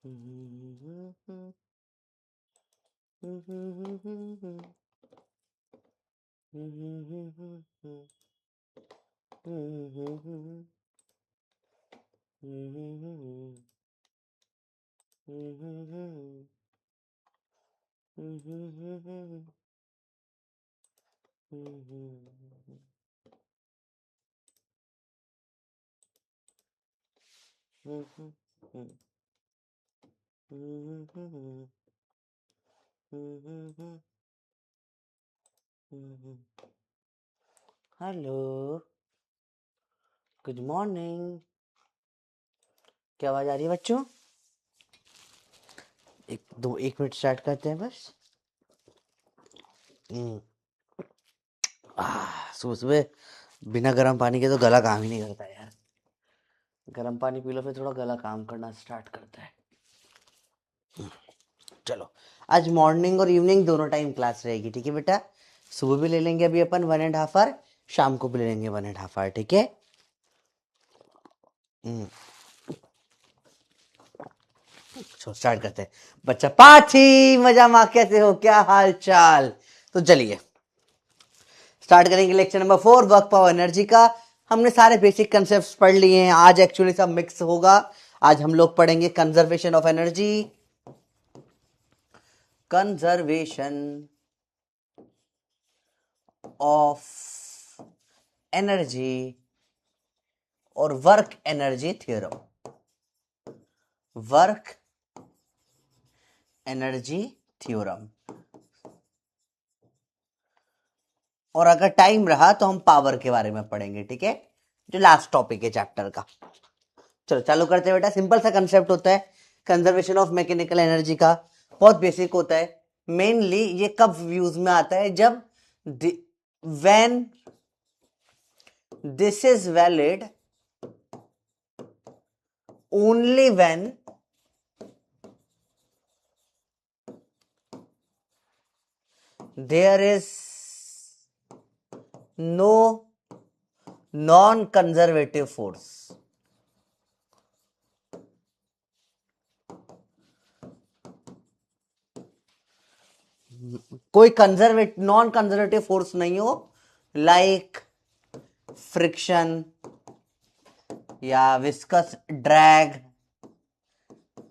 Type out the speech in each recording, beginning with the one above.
Hello, good morning. क्या आवाज आ रही है बच्चों? एक मिनट स्टार्ट करते हैं बस। सुबह सुबह बिना गर्म पानी के तो गला काम ही नहीं करता यार। गर्म पानी पी लो फिर थोड़ा गला काम करना स्टार्ट करता है। चलो, आज मॉर्निंग और इवनिंग दोनों टाइम क्लास रहेगी, ठीक है बेटा? सुबह भी ले लेंगे अभी अपन 1.5 आवर, शाम को भी ले लेंगे 1.5 आवर, ठीक है? चलो स्टार्ट करते हैं। बच्चा पाची, मजा माँ कैसे हो, क्या हाल चाल? तो चलिए स्टार्ट करेंगे lecture number 4, work power energy का। हमने सारे बेसिक कंसेप्ट पढ़ लिए हैं, आज एक्चुअली सब मिक्स होगा। आज हम लोग पढ़ेंगे conservation of energy, conservation of energy और work energy theorem, work energy theorem. और अगर टाइम रहा तो हम पावर के बारे में पढ़ेंगे, ठीक है? जो लास्ट टॉपिक है चैप्टर का। चलो चालू करते हैं बेटा। सिंपल सा कंसेप्ट होता है कंजर्वेशन ऑफ मैकेनिकल एनर्जी का, बहुत बेसिक होता है। मेनली ये कब यूज में आता है? जब when this is valid only when there is no non conservative force. कोई नॉन कंजर्वेटिव फोर्स नहीं हो, लाइक फ्रिक्शन या viscous drag,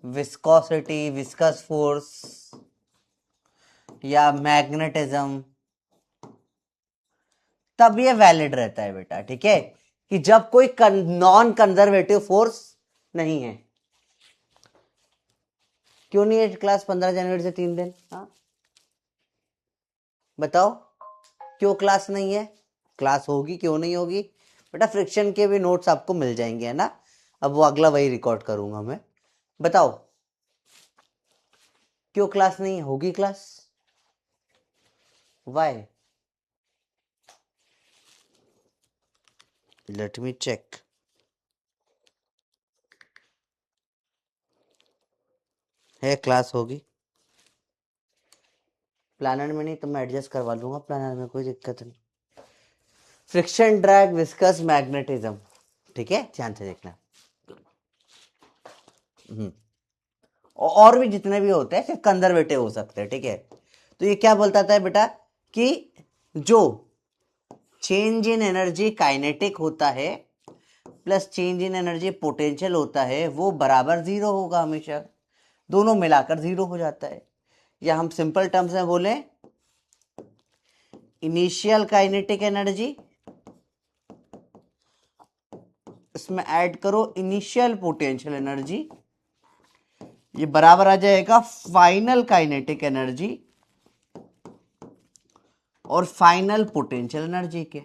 viscosity, viscous force या मैग्नेटिज्म, तब ये वैलिड रहता है बेटा, ठीक है? कि जब कोई नॉन कंजर्वेटिव फोर्स नहीं है। क्यों नहीं है क्लास 15 जनवरी से 3 दिन? हाँ बताओ, क्यों क्लास नहीं है? क्लास होगी, क्यों नहीं होगी बेटा? फ्रिक्शन के भी नोट्स आपको मिल जाएंगे, है ना? अब वो अगला वही रिकॉर्ड करूंगा मैं। बताओ क्यों क्लास नहीं होगी? Class why? Let me check. है क्लास होगी, प्लानर में नहीं तो मैं एडजस्ट करवा लूंगा, प्लानर में कोई दिक्कत नहीं। फ्रिक्शन, ड्रैग, विस्कस, मैग्नेटिज्म, ठीक है? ध्यान से देखना। और भी जितने भी होते हैं सिर्फ कंजर्वेटिव हो सकते हैं, ठीक है? तो ये क्या बोलता था बेटा कि जो चेंज इन एनर्जी काइनेटिक होता है प्लस चेंज इन एनर्जी पोटेंशियल होता है वो बराबर जीरो होगा हमेशा, दोनों मिलाकर जीरो हो जाता है। या हम सिंपल टर्म्स में बोले, इनिशियल काइनेटिक एनर्जी इसमें ऐड करो इनिशियल पोटेंशियल एनर्जी, ये बराबर आ जाएगा फाइनल काइनेटिक एनर्जी और फाइनल पोटेंशियल एनर्जी के।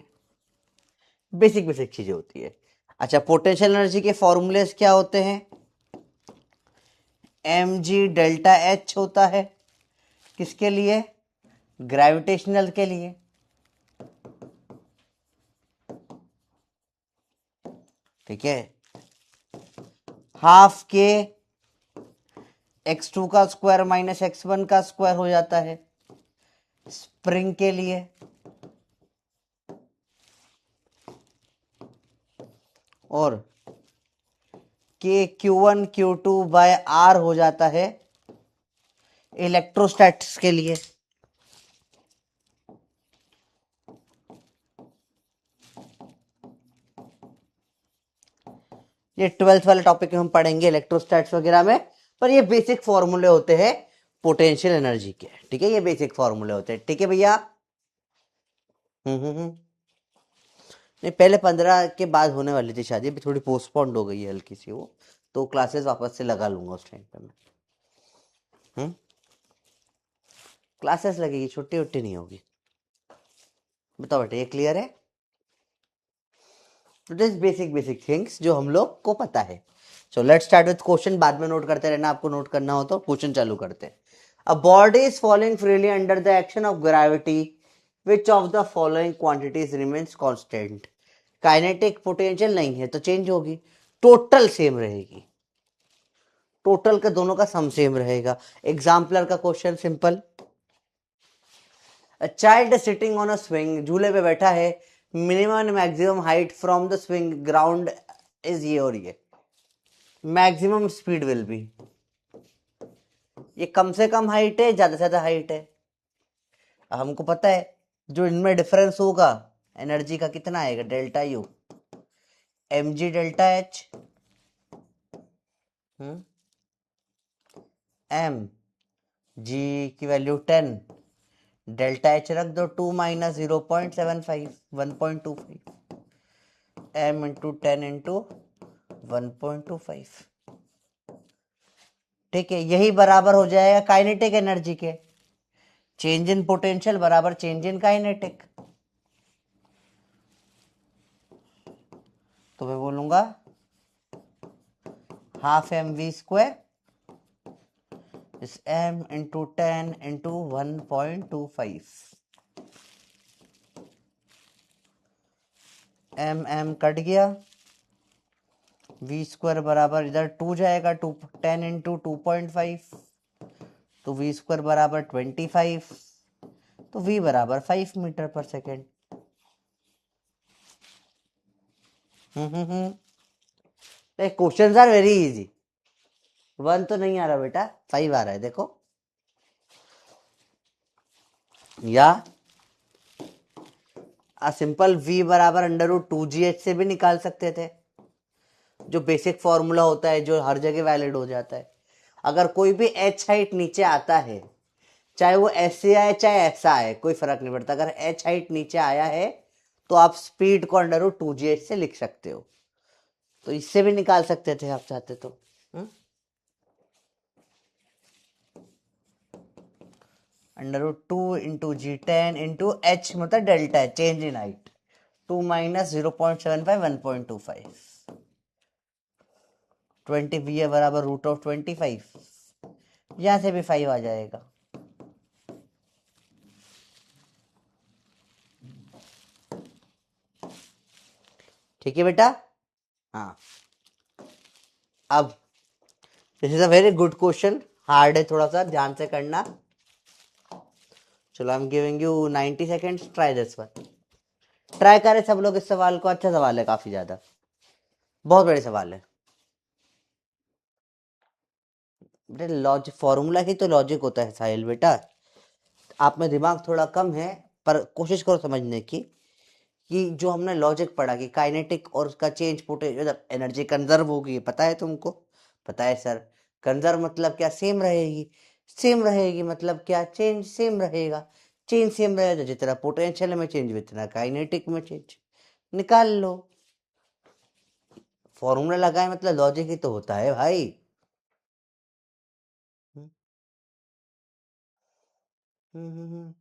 बेसिक बेसिक चीजें होती है। अच्छा, पोटेंशियल एनर्जी के फॉर्मूलेस क्या होते हैं? mg डेल्टा h होता है, किसके लिए? ग्रेविटेशनल के लिए, ठीक है? हाफ के x2 का स्क्वायर माइनस x1 का स्क्वायर हो जाता है स्प्रिंग के लिए, और कि Q1 Q2 बाय R हो जाता है इलेक्ट्रोस्टैट्स के लिए। ये 12th वाले टॉपिक हम पढ़ेंगे इलेक्ट्रोस्टैट्स वगैरह में, पर ये बेसिक फॉर्मूले होते हैं पोटेंशियल एनर्जी के, ठीक है, ये बेसिक फॉर्मूले होते हैं, ठीक है भैया। नहीं, पहले 15 के बाद होने वाली थी शादी, अभी थोड़ी पोस्टपोन्ड हो गई है हल्की सी वो, तो क्लासेस वापस से लगा लूंगा उस टाइम पे मैं। क्लासेस लगेगी, छुट्टी उट्टी नहीं होगी। बताओ बेटा, ये क्लियर है? तो दिस बेसिक बेसिक थिंग्स जो हम लोग को पता है। So let's start with question, बाद में नोट करते रहना, आपको नोट करना हो तो क्वेश्चन चालू करते हैं। A body is following freely under the action of gravity, which of the following quantities remains constant? Kinetic potential नहीं है तो चेंज होगी, टोटल सेम रहेगी, टोटल का दोनों का सम सेम रहेगा। एग्जाम्पलर का question simple, a child sitting on a swing, झूले पे बैठा है, minimum maximum height from the swing ground is ये और ये, मैक्सिमम स्पीड विल बी, ये कम से कम हाइट है, ज्यादा से ज्यादा हाइट है। हमको पता है जो इनमें डिफरेंस होगा एनर्जी का कितना आएगा, delta u m g delta h m g की वैल्यू 10, डेल्टा एच रख दो 2 माइनस 0.75 1.25 एम इंटू 10 इंटू 1.25, ठीक है, यही बराबर हो जाएगा काइनेटिक एनर्जी के, चेंज इन पोटेंशियल बराबर चेंज इन काइनेटिक। तो मैं बोलूंगा हाफ एम वी स्क्वायर इस m into 10 into 1.25, m cut गया, v स्क्वायर बराबर इधर 2 जाएगा, 2 10 इंटू 2.5, तो v स्क्वायर बराबर 25, तो v बराबर 5 मीटर पर second. Questions are very easy, 1 तो नहीं आ रहा बेटा, 5 आ रहा है देखो, या सिंपल v बराबर अंडर रूट 2gh से भी निकाल सकते थे, जो बेसिक फॉर्मूला होता है जो हर जगह वैलिड हो जाता है। अगर कोई भी h हाइट नीचे आता है, चाहे वो ऐसे आए चाहे ऐसा आए, कोई फर्क नहीं पड़ता, अगर h हाइट नीचे आया है तो आप स्पीड को अंडर रूट 2gh से लिख सकते हो, तो इससे भी निकाल सकते थे आप चाहते तो। Under root 2 into g 10 into h मतलब डेल्टा है, change in height, 2 minus 0.75 1.25, 20 v है बराबर रूट ऑफ 25, यहां से भी 5 आ जाएगा। ठीक है बेटा, हाँ। अब this is a very good question, hard है थोड़ा सा, ध्यान से करना। चलो I am giving you 90 seconds, try this one, try करें सब लोग इस सवाल को, अच्छा सवाल है, काफी ज्यादा बहुत बड़े सवाल है बेटा, लॉजिक फॉर्मूला ही तो लॉजिक होता है साहिल बेटा, आप में दिमाग थोड़ा कम है, पर कोशिश करो समझने की, कि जो हमने लॉजिक पढ़ा कि काइनेटिक और उसका चेंज पोटेंशियल एनर्जी कंजर्व होगी, पता है तुमको? पता है सर। कंजर्व मतलब क्या, सेम रहेगी, सेम रहेगी मतलब क्या, चेंज सेम रहेगा, चेंज सेम रहेगा, जितना पोटेंशियल में चेंज उतना काइनेटिक में चेंज, निकाल लो। फॉर्मूला लगाए मतलब लॉजिक ही तो होता है भाई। हम्म,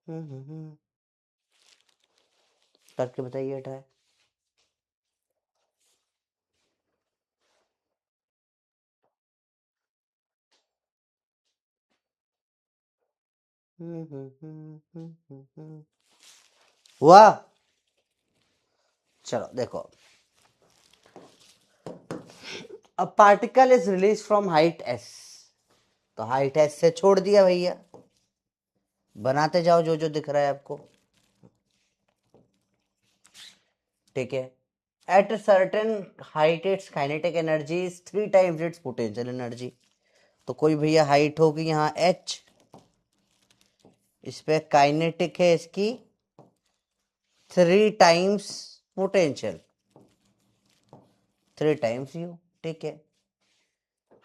हम्म, करके बताइए ट्राई। हुआ? चलो देखो, अ particle is release from height S, तो हाइट एस से छोड़ दिया भैया, बनाते जाओ जो जो दिख रहा है आपको। ठीक है। At a certain height its kinetic energy is 3 times its potential energy। तो कोई भैया हाइट होगी यहाँ h, इस पे काइनेटिक है इसकी 3 टाइम्स पोटेंशियल, 3 टाइम्स यू, ठीक है।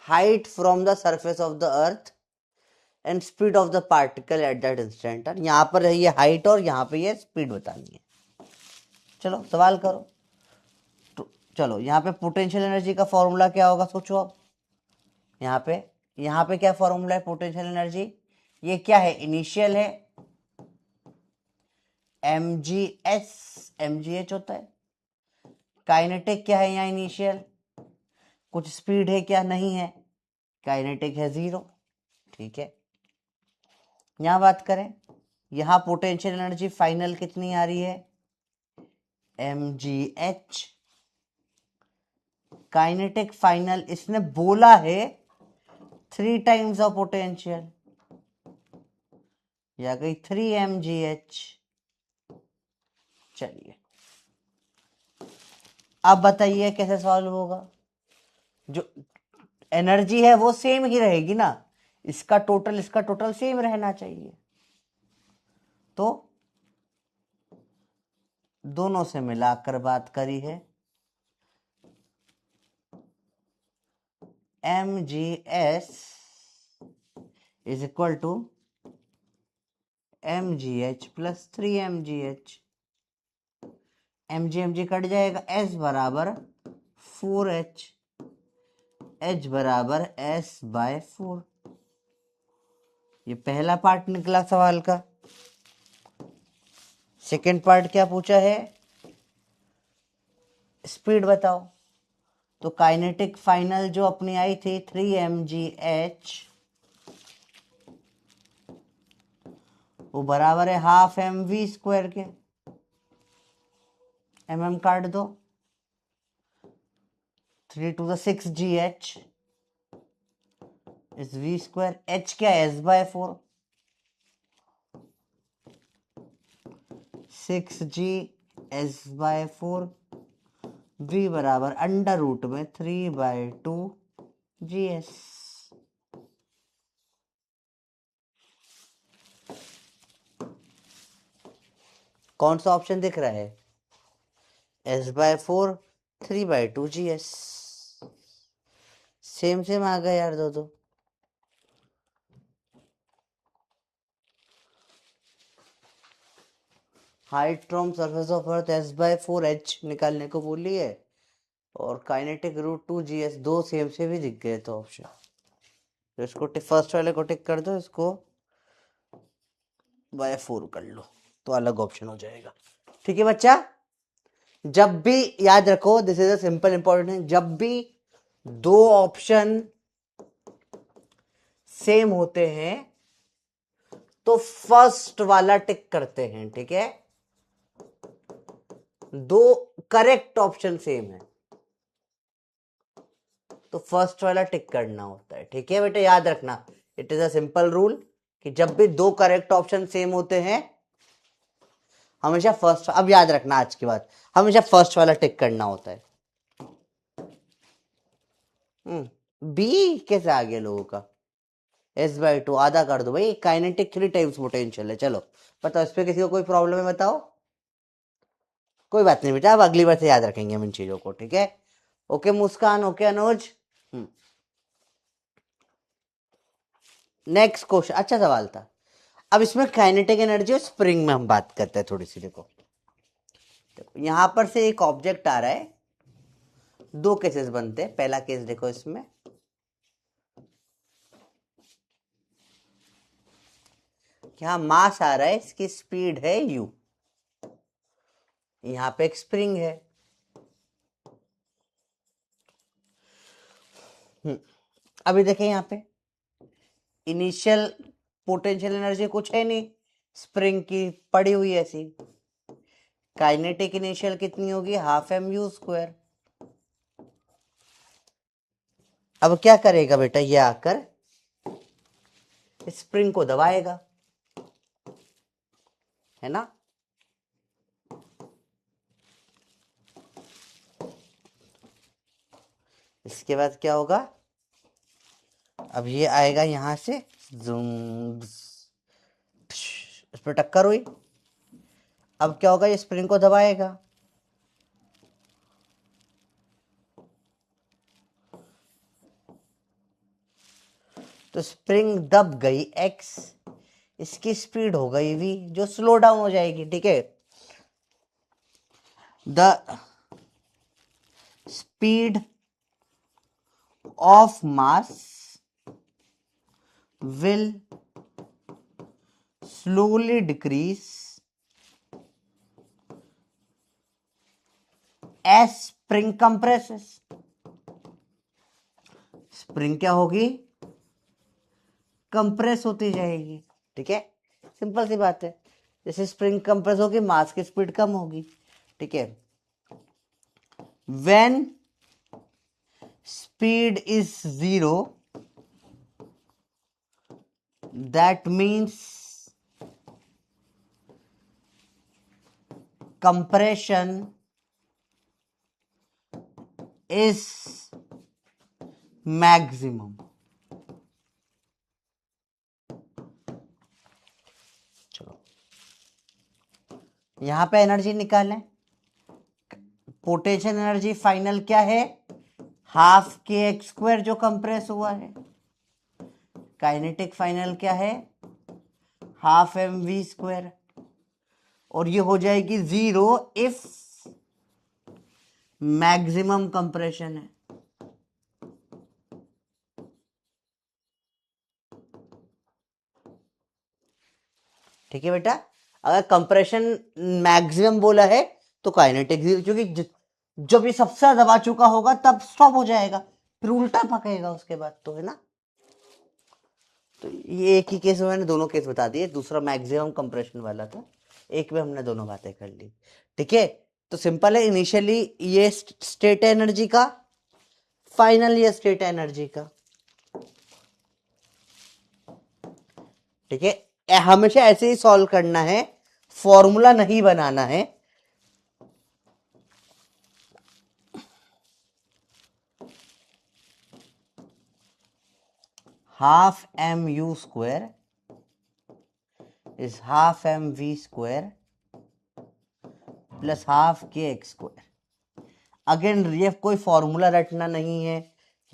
Height from the surface of the earth and speed of the particle at that instant. यहां पर है ये हाइट और यहां पे ये स्पीड बतानी है। चलो सवाल करो। तो चलो यहाँ पे पोटेंशियल एनर्जी का फॉर्मूला क्या होगा सोचो अब। यहाँ पे क्या फॉर्मूला है पोटेंशियल एनर्जी, ये क्या है, इनिशियल है mgh होता है। काइनेटिक क्या है यहाँ इनिशियल, कुछ स्पीड है क्या, नहीं है, काइनेटिक है 0, ठीक है। यहां बात करें, यहां पोटेंशियल एनर्जी फाइनल कितनी आ रही है mgh, काइनेटिक फाइनल इसने बोला है 3 टाइम्स ऑफ पोटेंशियल, या गई 3 mgh। चलिए अब बताइए कैसे सॉल्व होगा। जो एनर्जी है वो सेम ही रहेगी ना, इसका टोटल सेम रहना चाहिए। तो दोनों से मिलाकर बात करी है, mgs is equal to mgh plus 3 mgh। mg cut जाएगा, s बराबर 4h, h बराबर s/4। ये पहला पार्ट निकला सवाल का। सेकेंड पार्ट क्या पूछा है, स्पीड बताओ। तो काइनेटिक फाइनल जो अपनी आई थी 3 mgh, वो बराबर है हाफ mv² के, काट दो, 3 to the 6 gh is v², h क्या s/4, 6g s/4, v बराबर अंडर रूट में 3/2 gs। कौन सा ऑप्शन दिख रहा है, s/4 3/2 gs। सेम आ गया यार दो। Height from surface of earth s/4h निकालने को बोली है, और काइनेटिक √2 gs, दो सेम से भी दिख गए तो ऑप्शन। तो इसको फर्स्ट वाले को टिक कर दो, इसको /4 कर लो, तो अलग ऑप्शन हो जाएगा। ठीक है बच्चा, जब भी याद रखो, this is a simple important, जब भी दो ऑप्शन सेम होते हैं तो फर्स्ट वाला टिक करते हैं, ठीक है। दो करेक्ट ऑप्शन सेम है तो फर्स्ट वाला टिक करना होता है, ठीक है बेटा, याद रखना। It is a simple rule कि जब भी दो करेक्ट ऑप्शन सेम होते हैं हमेशा फर्स्ट, अब याद रखना आज की बात, हमेशा फर्स्ट वाला टिक करना होता है। बी कैसे आ गया लोगों का, s/2 आधा कर दो भाई, काइनेटिक 3 टाइम्स पोटेंशियल है। चलो बताओ, इस पे किसी को कोई प्रॉब्लम है बताओ। कोई बात नहीं बेटा, अब अगली बार से याद रखेंगे हम इन चीजों को, ठीक है। ओके मुस्कान, ओके अनुज। नेक्स्ट क्वेश्चन, अच्छा सवाल था। अब इसमें काइनेटिक एनर्जी और स्प्रिंग में हम बात करते हैं थोड़ी सी। देखो यहां पर से एक ऑब्जेक्ट आ रहा है, दो केसेस बनते हैं। पहला केस देखो, इसमें क्या मास आ रहा है, इसकी स्पीड है u, यहां पे एक स्प्रिंग है। अभी देखें यहां पे इनिशियल पोटेंशियल एनर्जी कुछ है नहीं, स्प्रिंग की पड़ी हुई ऐसी। काइनेटिक इनिशियल कितनी होगी, हाफ mu²। अब क्या करेगा बेटा, ये आकर स्प्रिंग को दबाएगा, है ना। इसके बाद क्या होगा, अब ये आएगा यहां से, जूम, इस पर टक्कर हुई। अब क्या होगा, ये स्प्रिंग को दबाएगा, तो स्प्रिंग दब गई एक्स, इसकी स्पीड हो गई v, जो स्लो डाउन हो जाएगी। ठीक है, the speed of mass will slowly decrease as spring compresses। Spring क्या होगी, कंप्रेस होती जाएगी। ठीक है, सिंपल सी बात है, जैसे स्प्रिंग कंप्रेस होगी मास की स्पीड कम होगी। ठीक है, when speed is 0 that means compression is maximum। चलो यहां पे एनर्जी निकालें, पोटेंशियल एनर्जी फाइनल क्या है, हाफ के एक्स स्क्वायर जो कंप्रेस हुआ है। काइनेटिक फाइनल क्या है, हाफ एम वी स्क्वायर, और ये हो जाएगी 0 इफ मैक्सिमम कंप्रेशन है। ठीक है बेटा, अगर कंप्रेशन मैक्सिमम बोला है तो काइनेटिक 0, क्योंकि जब ये सबसे ज्यादा दबा चुका होगा तब स्टॉप हो जाएगा, फिर उल्टा पकेगा उसके बाद, तो है ना। तो ये एक ही केस में मैंने दोनों केस बता दिए, दूसरा मैक्सिमम कंप्रेशन वाला था, एक में हमने दोनों बातें कर ली। ठीक है, तो सिंपल है, इनिशियली ये स्टेट एनर्जी का, फाइनल ये स्टेट एनर्जी का। ठीक है, हमेशा ऐसे ही सॉल्व करना है, फॉर्मूला नहीं बनाना है। Half m u square is half m v square plus half k x square. Again ये कोई फॉर्मूला रटना नहीं है,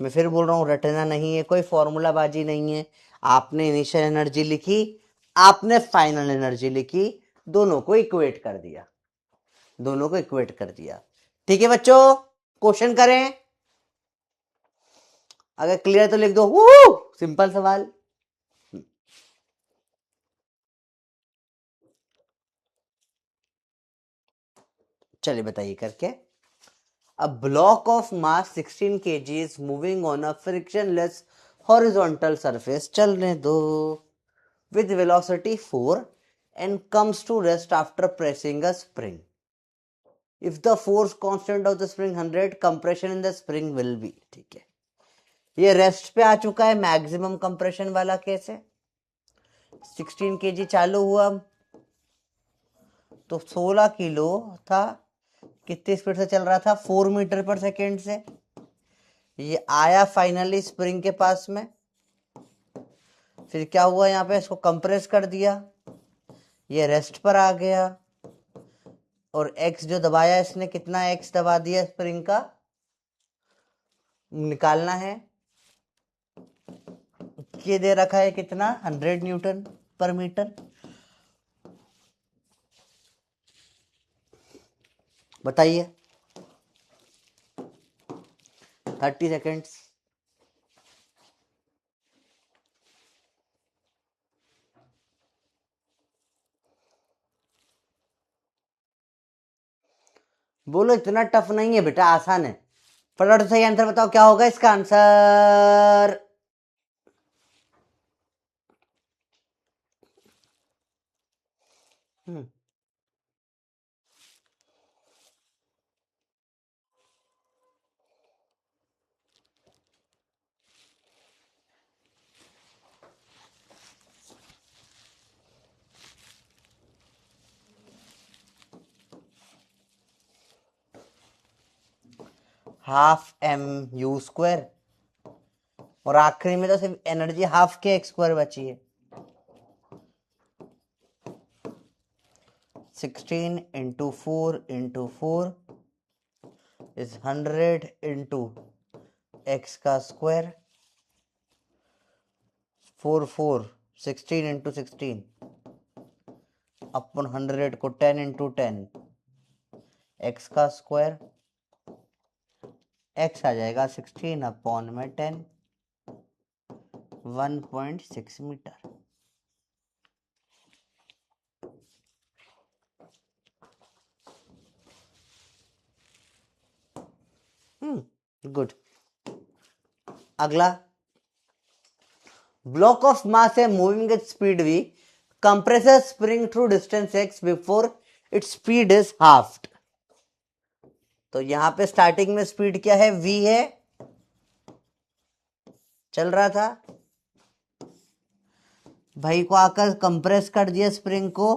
मैं फिर बोल रहा हूं रटना नहीं है, कोई फॉर्मूला बाजी नहीं है। आपने इनिशियल एनर्जी लिखी, आपने फाइनल एनर्जी लिखी, दोनों को इक्वेट कर दिया, दोनों को इक्वेट कर दिया। ठीक है बच्चों, क्वेश्चन करें, अगर क्लियर तो लिख दो सिंपल सवाल। चलिए बताइए करके। A block of mass 16 kg is moving on a frictionless horizontal surface, चलने दो, with velocity 4 and comes to rest after pressing a spring. If the force constant of the spring 100, compression in the spring will be। ठीक है, ये rest पे आ चुका है, maximum compression वाला case है। 16 kg चालू हुआ तो 16 किलो था, कितनी स्पीड से चल रहा था, 4 मीटर पर सेकेंड से। ये आया फाइनली स्प्रिंग के पास में, फिर क्या हुआ, यहाँ पे इसको कंप्रेस कर दिया, ये रेस्ट पर आ गया, और एक्स जो दबाया इसने, कितना एक्स दबा दिया स्प्रिंग का, निकालना है। ये दे रखा है कितना, 100 न्यूटन पर मीटर। बताइए, 30 सेकेंड्स। बोलो, इतना टफ नहीं है बेटा, आसान है। फटाफट सही आंसर बताओ, क्या होगा इसका answer. Half m u square, और आखिरी में तो सिर्फ energy half k x square बची है। 16 into 4 into 4 is 100 into x का स्क्वायर, 4 16 इंटू 16 अपन 100 को 10 इंटू 10 एक्स का स्क्वायर, एक्स आ जाएगा 16 अपॉन में 10, 1.6 मीटर। गुड। अगला, block of mass है moving at speed v, compresses spring through distance x before its speed is halved। तो यहां पे स्टार्टिंग में स्पीड क्या है, v है, चल रहा था, भाई को आकर कंप्रेस कर दिया स्प्रिंग को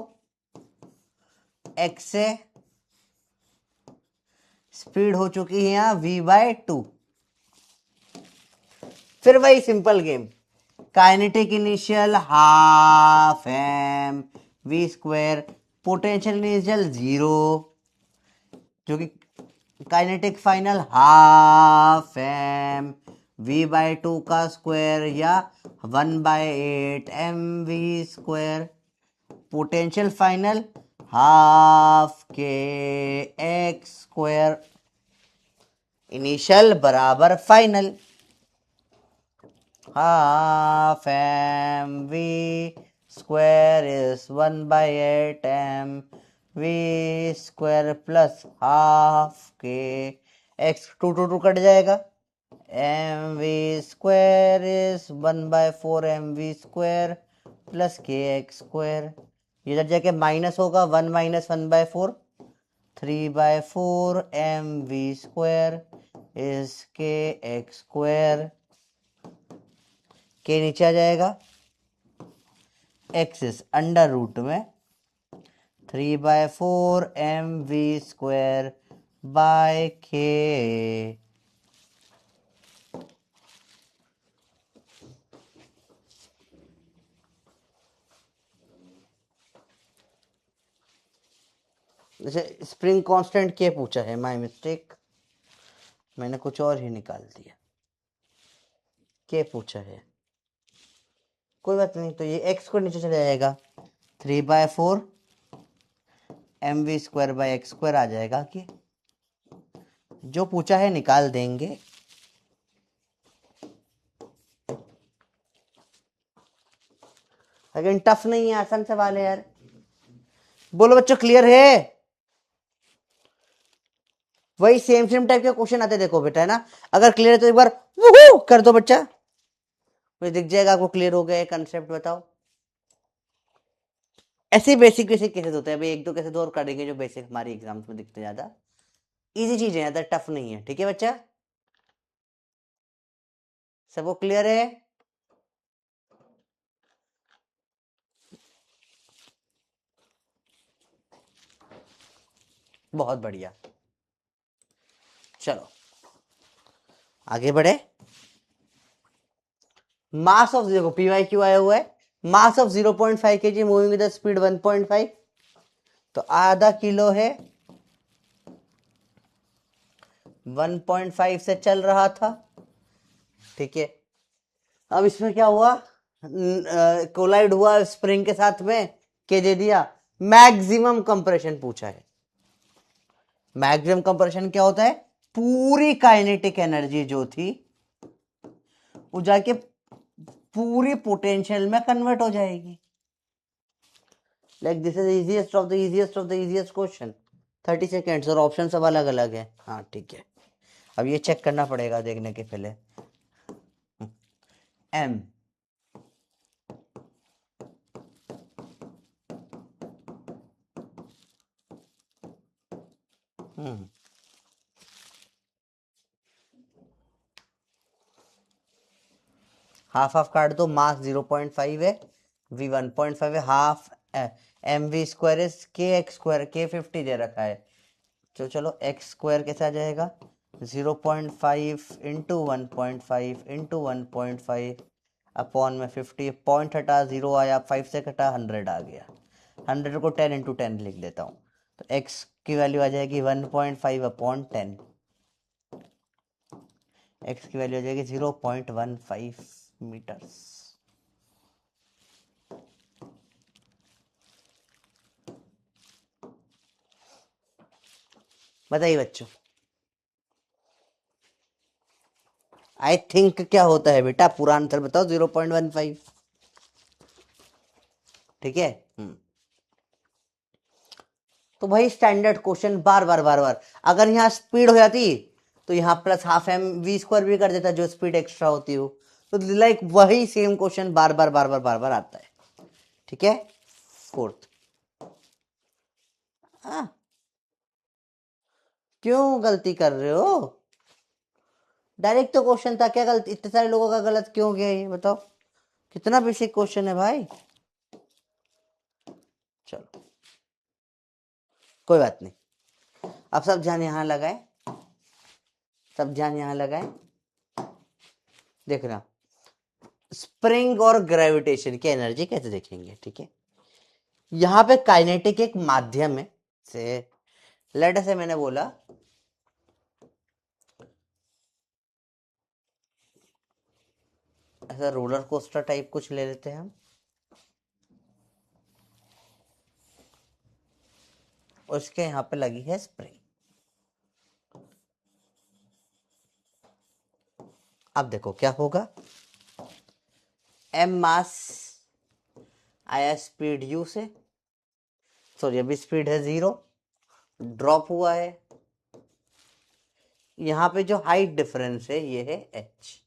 x से, स्पीड हो चुकी है यहां v/2। फिर वही simple game, kinetic initial half m v square, potential initial 0, जो कि kinetic final half M v/2 का स्क्वायर या 1/8 mv square, potential final half k x square, initial बराबर final, half m v square is 1/8 m v square plus half k x, 2 cut जाएगा, m v square is 1/4 m v square plus k x square, ये जब जाके minus होगा, 1 - 1/4, 3/4 m v square is k x square, के नीचे आ जाएगा, x is under root में 3/4 m v square bye के। जैसे स्प्रिंग कांस्टेंट के पूछा है, माय मिस्टेक, मैंने कुछ और ही निकाल दिया, के पूछा है, कोई बात नहीं, तो ये एक्स को नीचे चला जाएगा, 3/4 m v square by x square आ जाएगा, कि जो पूछा है निकाल देंगे। लेकिन टफ नहीं है, आसान सवाल है यार, बोलो बच्चों क्लियर है? वही सेम टाइप के क्वेश्चन आते देखो बेटा, है ना, अगर क्लियर है तो एक बार वूहू कर दो बच्चा, मुझे दिख जाएगा आपको क्लियर हो गया कंसेप्ट। बताओ, ऐसे बेसिक बेसिक केसेस होते हैं, अभी एक दो केसेस और करेंगे जो बेसिक हमारी एग्जाम्स में दिखते, ज्यादा इजी चीजें हैं, ज्यादा टफ नहीं है, ठीक है बच्चा, सबको क्लियर है? बहुत बढ़िया, चलो आगे बढ़े। मास ऑफ, देखो पीवाई क्यू आया हुआ है, mass of 0.5 kg moving with speed 1.5, तो आधा किलो है, 1.5 से चल रहा था, ठीक है। अब इसमें क्या हुआ, कोलाइड हुआ स्प्रिंग के साथ में, के दे दिया, मैक्सिमम कंप्रेशन पूछा है। मैक्सिमम कंप्रेशन क्या होता है, पूरी काइनेटिक एनर्जी जो थी वो जाके पूरी पोटेंशियल में कन्वर्ट हो जाएगी। Like this is easiest of the easiest of the easiest question, 30 seconds, और ऑप्शन सब अलग अलग है। हाँ ठीक है, अब ये चेक करना पड़ेगा देखने के पहले, एम हाफ हाफ काट दो, मास 0.5 है, v 1.5 है, half m v square is k x square, k 50 दे रखा है, तो चलो एक्स स्क्वायर कैसे आ जाएगा, 0.5 इंटू 1.5 इंटू 1.5 अपॉन में 50, पॉइंट हटा, 0 आया, 5 से कटा, 100 आ गया। 100 को 10 इंटू 10 लिख देता हूँ, तो x की वैल्यू आ जाएगी 1.5 अपॉन 10। x की वैल्यू आ जाएगी 0.15 मीटर्स। बताइए बच्चों, आई थिंक क्या होता है बेटा, पूरा आंसर बताओ। 0.15, ठीक है। तो भाई स्टैंडर्ड क्वेश्चन बार बार बार बार, अगर यहाँ स्पीड हो जाती तो यहाँ plus half m v square भी कर देता, जो स्पीड एक्स्ट्रा होती हो। तो लाइक वही सेम क्वेश्चन बार बार बार बार बार बार आता है, ठीक है। फोर्थ, क्यों गलती कर रहे हो? डायरेक्ट तो क्वेश्चन था, क्या गलती, इतने सारे लोगों का गलत क्यों गया ये बताओ? कितना बेसिक क्वेश्चन है भाई। चलो कोई बात नहीं, अब सब ध्यान यहाँ लगाए, सब ध्यान यहाँ लगाए। देखना, स्प्रिंग और ग्रेविटेशन की एनर्जी कैसे देखेंगे, ठीक है। यहाँ पे काइनेटिक एक माध्यम है, से लेट से मैंने बोला ऐसा रोलर कोस्टर टाइप कुछ ले लेते हैं हम, और इसके यहाँ पे लगी है स्प्रिंग। अब देखो क्या होगा, एम मास आया स्पीड यू से, सॉरी अभी स्पीड है 0, ड्रॉप हुआ है। यहाँ पे जो हाइट डिफरेंस है ये है h,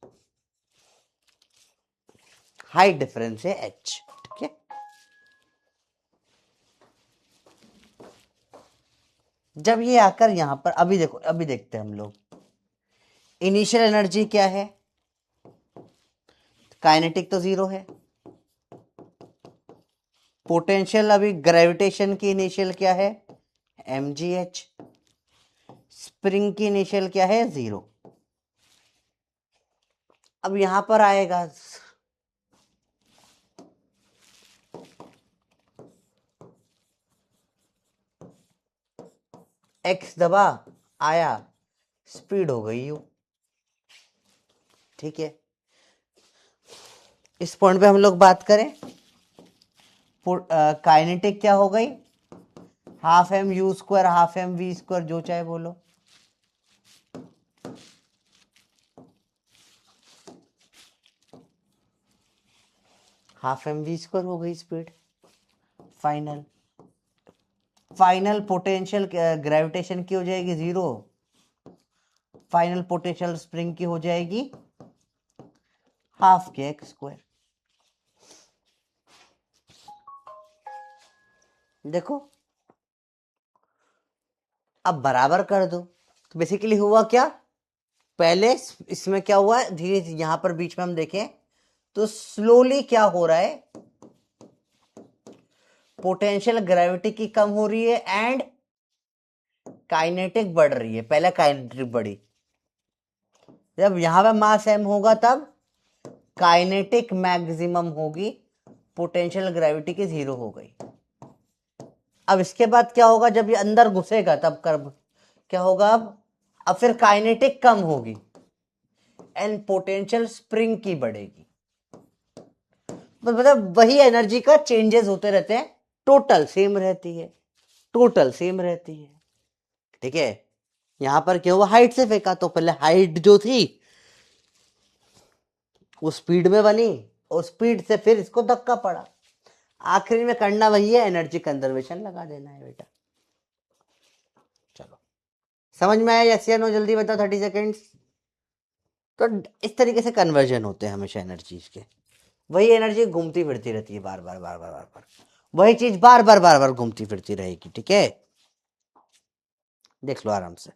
हाइट डिफरेंस है h, ठीक है। जब ये आकर यहां पर, अभी देखो, अभी देखते हैं हम लोग, इनिशियल एनर्जी क्या है, काइनेटिक तो 0 है। पोटेंशियल, अभी ग्रेविटेशन की इनिशियल क्या है, mgh। स्प्रिंग की इनिशियल क्या है, 0। अब यहां पर आएगा, x दबा, आया, स्पीड हो गई u, ठीक है। इस पॉइंट पे हम लोग बात करें, काइनेटिक क्या हो गई, half m u square, half m v square, जो चाहे बोलो। हाफ एम वी स्क्वायर हो गई speed. Final, final potential gravitation की हो जाएगी 0, फाइनल पोटेंशियल स्प्रिंग की हो जाएगी हाफ के एक्स स्क्वायर। देखो अब बराबर कर दो, तो बेसिकली हुआ क्या, पहले इसमें क्या हुआ, धीरे धीरे यहां पर बीच में हम देखें तो स्लोली क्या हो रहा है, पोटेंशियल ग्रेविटी की कम हो रही है एंड काइनेटिक बढ़ रही है। पहले काइनेटिक बढ़ी, जब यहां पे मास m होगा तब काइनेटिक मैक्सिमम होगी, पोटेंशियल ग्रेविटी की 0 हो गई। अब इसके बाद क्या होगा, जब ये अंदर घुसेगा तब कर क्या होगा, अब फिर काइनेटिक कम होगी एंड पोटेंशियल स्प्रिंग की बढ़ेगी। मतलब वही एनर्जी का चेंजेस होते रहते हैं, टोटल सेम रहती है, टोटल सेम रहती है, ठीक है। यहां पर क्या हुआ, हाइट से फेंका, तो पहले हाइट जो थी वो स्पीड में बनी, और स्पीड से फिर इसको धक्का पड़ा। आखिरी में करना वही है, एनर्जी कंजर्वेशन लगा देना है बेटा। चलो समझ में आया, यस या नो, जल्दी बताओ, 30 सेकेंड्स। तो इस तरीके से कन्वर्जन होते हैं हमेशा एनर्जीज के, वही एनर्जी घूमती फिरती रहती है, बार बार बार बार बार बार, वही चीज बार बार बार बार घूमती फिरती रहेगी, ठीक है। देख लो आराम से,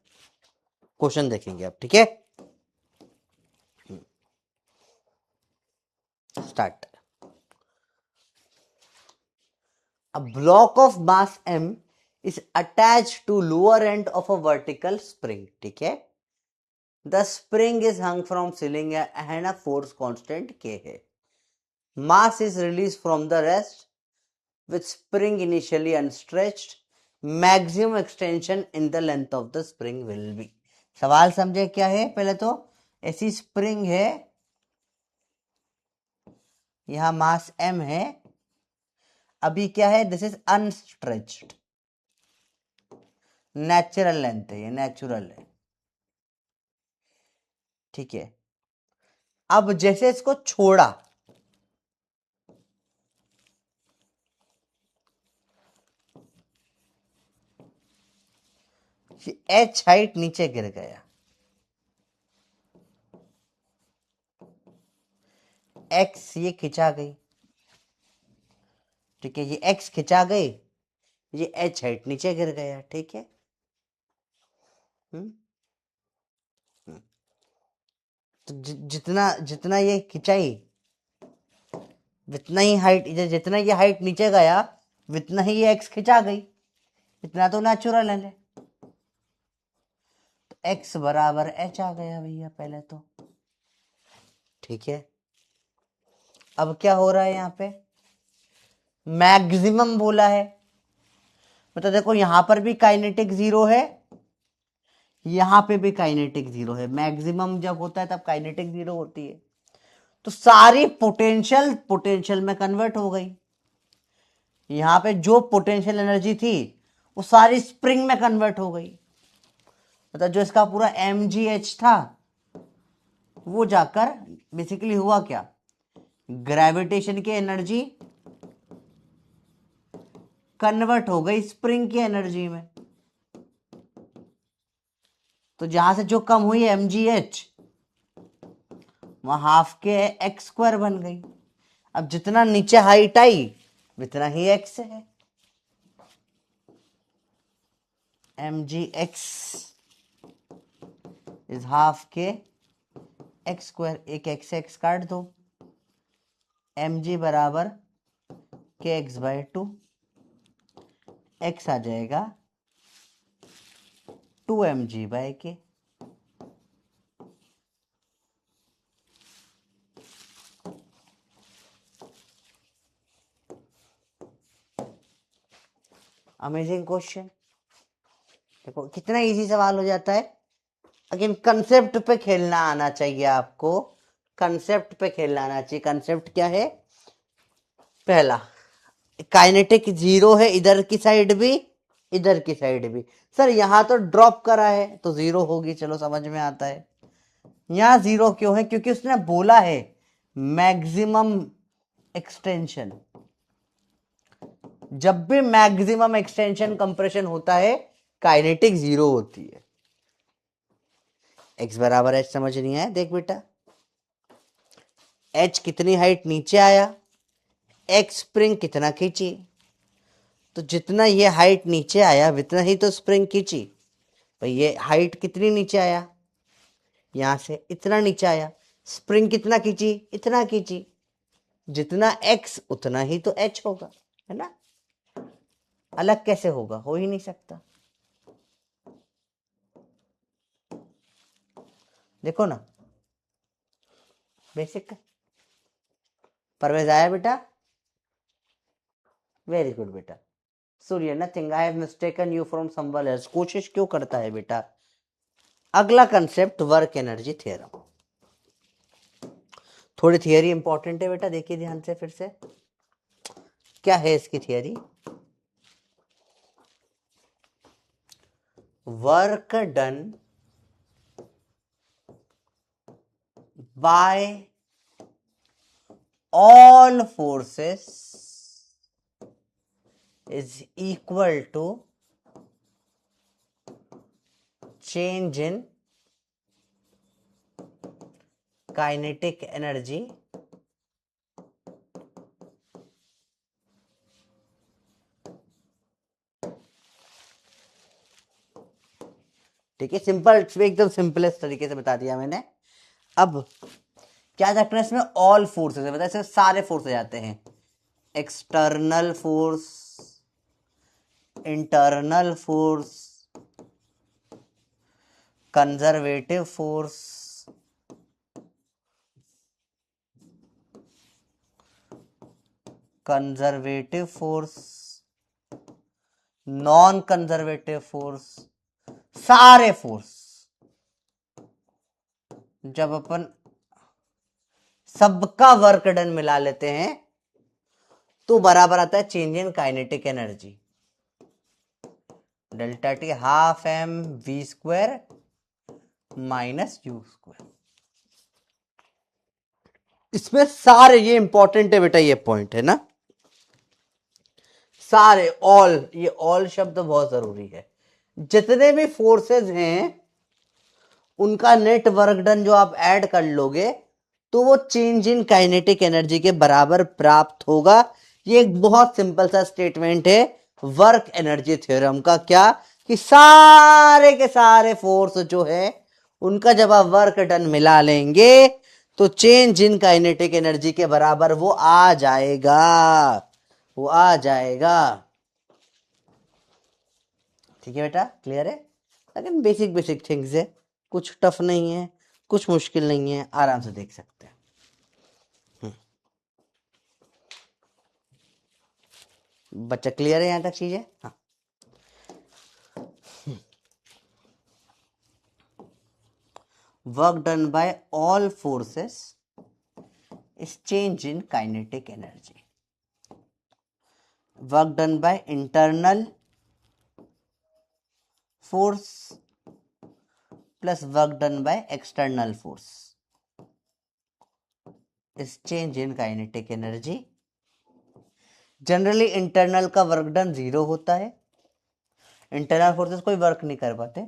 क्वेश्चन देखेंगे अब, ठीक है। Start. A block of mass m is attached to lower end of a vertical spring, ठीक है। The spring is hung from ceiling and a force constant के है. Mass is release from the rest with spring initially unstretched. Maximum extension in the length of the spring will be. सवाल समझे क्या है? पहले तो ऐसी स्प्रिंग है, यहां मास m है, अभी क्या है, this is unstretched, natural length है, ये नेचुरल है, ठीक है. अब जैसे इसको छोड़ा, h हाइट नीचे गिर गया, x ये खिंचा गई, ठीक है, ये x खिंचा गई, ये h हाइट नीचे गिर गया, ठीक है. तो जितना जितना ये खिंचाई, जितना ही हाइट, जितना ये हाइट नीचे गया, उतना ही ये x खिंचा गई. इतना तो नेचुरल है. तो x बराबर h आ गया भैया पहले तो, ठीक है. अब क्या हो रहा है यहाँ पे? मैक्सिमम बोला है, मतलब देखो यहां पर भी काइनेटिक जीरो है, यहां पे भी काइनेटिक जीरो है. मैक्सिमम जब होता है तब काइनेटिक जीरो होती है. तो सारी पोटेंशियल पोटेंशियल में कन्वर्ट हो गई. यहां पे जो पोटेंशियल एनर्जी थी वो सारी स्प्रिंग में कन्वर्ट हो गई. मतलब जो इसका पूरा mgh था वो जाकर बेसिकली हुआ क्या, ग्रेविटेशन की एनर्जी कन्वर्ट हो गई स्प्रिंग की एनर्जी में. तो जहां से जो कम हुई mgh, वहां हाफ के एक्स स्क्वायर बन गई. अब जितना नीचे हाइट आई उतना ही एक्स है. mgx is half k x square. एक एक्स एक्स काट दो, mg बराबर के एक्स बाय 2, एक्स आ जाएगा 2mg बाय के. Amazing question. देखो कितना इजी सवाल हो जाता है. अगेन कंसेप्ट पे खेलना आना चाहिए आपको, कंसेप्ट पे खेलना आना चाहिए. कंसेप्ट क्या है? पहला, काइनेटिक जीरो है इधर की साइड भी, इधर की साइड भी. सर यहां तो ड्रॉप करा है तो जीरो होगी, चलो समझ में आता है. यहां जीरो क्यों है? क्योंकि उसने बोला है मैक्सिमम एक्सटेंशन. जब भी मैक्सिमम एक्सटेंशन कंप्रेशन होता है काइनेटिक जीरो होती है. x बराबर h समझ नहीं आया? देख बेटा, h कितनी हाइट नीचे आया, x स्प्रिंग कितना खींची, तो जितना ये हाइट नीचे आया उतना ही तो स्प्रिंग खींची. भाई ये हाइट कितनी नीचे आया, यहां से इतना नीचे आया, स्प्रिंग कितना खींची, इतना खींची. जितना x उतना ही तो h होगा, है ना? अलग कैसे होगा? हो ही नहीं सकता. देखो ना, बेसिक. परवेज आया बेटा? वेरी गुड बेटा. Surya, nothing, I have mistaken you from someone else. कोशिश क्यों करता है बेटा? अगला कंसेप्ट वर्क एनर्जी थ्योरम. थोड़ी थियरी इंपॉर्टेंट है बेटा, देखिए ध्यान से फिर से. क्या है इसकी theory? Work done bye all forces is equal to change in kinetic energy ठीक है. सिंपल, एकदम सिंपलेस्ट तरीके से बता दिया मैंने. अब क्या रखना है इसमें? ऑल फोर्सेस है, मतलब इसमें सारे फोर्स आ जाते हैं. External force, internal force, conservative force, conservative force, non conservative force, सारे फोर्स जब अपन सबका वर्क डन मिला लेते हैं तो बराबर आता है change in kinetic energy, delta t half m v square minus u square. इसमें सारे, ये इंपॉर्टेंट है बेटा, ये पॉइंट है ना, सारे ऑल, ये ऑल शब्द बहुत जरूरी है। जितने भी फोर्सेस हैं उनका नेट वर्क डन जो आप ऐड कर लोगे तो वो चेंज इन काइनेटिक एनर्जी के बराबर प्राप्त होगा। ये एक बहुत सिंपल सा स्टेटमेंट है वर्क एनर्जी थ्योरम का, क्या कि सारे के सारे फोर्स जो है उनका जब आप वर्क डन मिला लेंगे तो चेंज इन काइनेटिक एनर्जी के बराबर वो आ जाएगा, वो आ जाएगा। ठीक है बेटा, क्लियर है? लेकिन बेसिक बेसिक थिंग्स है, कुछ टफ नहीं है, कुछ मुश्किल नहीं है, आराम से देख सकते हैं। बच्चा क्लियर है यहां तक चीजें? हाँ। Work done by all forces is change in kinetic energy. Work done by internal force plus work done by external force is change in kinetic energy. Generally internal का वर्क डन 0 होता है, internal forces कोई work नहीं कर पाते,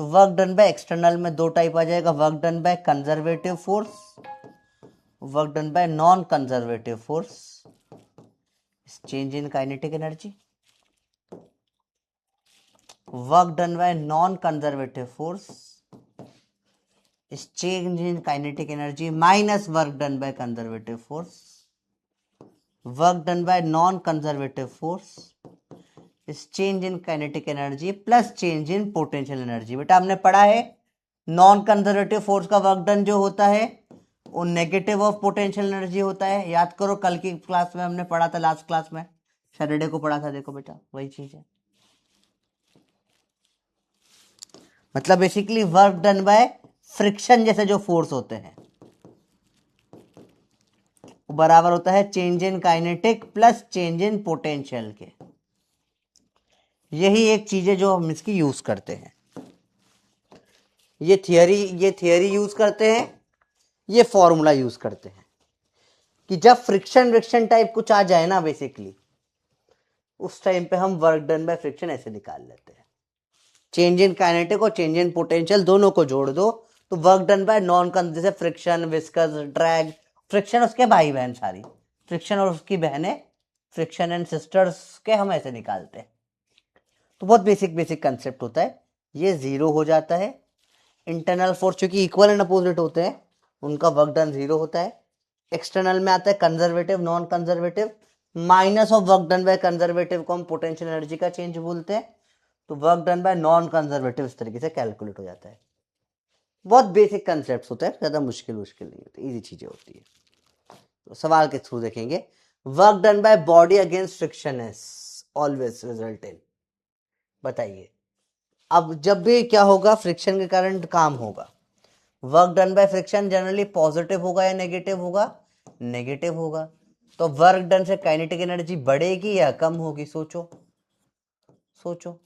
तो work done by external में दो टाइप आ जाएगा, work done by conservative force, work done by non conservative force, change in kinetic energy. Work done by non conservative force is change in kinetic energy minus work done by conservative force. Work done by non conservative force is change in kinetic energy plus change in potential energy. बेटा हमने पढ़ा है non conservative force का work done जो होता है वो negative of potential energy होता है। याद करो कल की क्लास में हमने पढ़ा था, लास्ट क्लास में सैटरडे को पढ़ा था, देखो बेटा वही चीज है। मतलब basically work done by friction जैसे जो फोर्स होते हैं वो बराबर होता है change in kinetic plus change in potential के। यही एक चीज है जो हम इसकी यूज करते हैं, ये थियरी यूज करते हैं, ये फॉर्मूला यूज करते हैं कि जब फ्रिक्शन विक्शन टाइप कुछ आ जाए ना बेसिकली उस टाइम पे हम वर्क डन बाय फ्रिक्शन ऐसे निकाल लेते हैं। चेंज इन काइनेटिक और चेंज इन पोटेंशियल दोनों को जोड़ दो तो वर्क डन बाय नॉन, जैसे फ्रिक्शन, विस्कस, ड्रैग, फ्रिक्शन उसके भाई बहन सारी, फ्रिक्शन और उसकी बहनें, फ्रिक्शन एंड सिस्टर्स के हम ऐसे निकालते हैं। तो बहुत बेसिक बेसिक कंसेप्ट होता है। ये 0 हो जाता है, इंटरनल फोर्स चूंकि इक्वल एंड अपोजिट होते हैं उनका वर्क डन 0 होता है। एक्सटर्नल में आता है conservative non conservative, minus of work done by conservative को हम पोटेंशियल एनर्जी का चेंज बोलते हैं, तो work done by non conservative इस तरीके से कैलकुलेट हो जाता है। बहुत बेसिक कंसेप्ट होते हैं, ज्यादा मुश्किल नहीं होती, इजी चीजें होती है। तो सवाल के थ्रू देखेंगे। Work done by body against friction is always result in, बताइए अब जब भी क्या होगा फ्रिक्शन के कारण काम होगा, work done by friction generally positive होगा या नेगेटिव होगा? नेगेटिव होगा। तो वर्क डन से काइनेटिक एनर्जी बढ़ेगी या कम होगी? सोचो सोचो।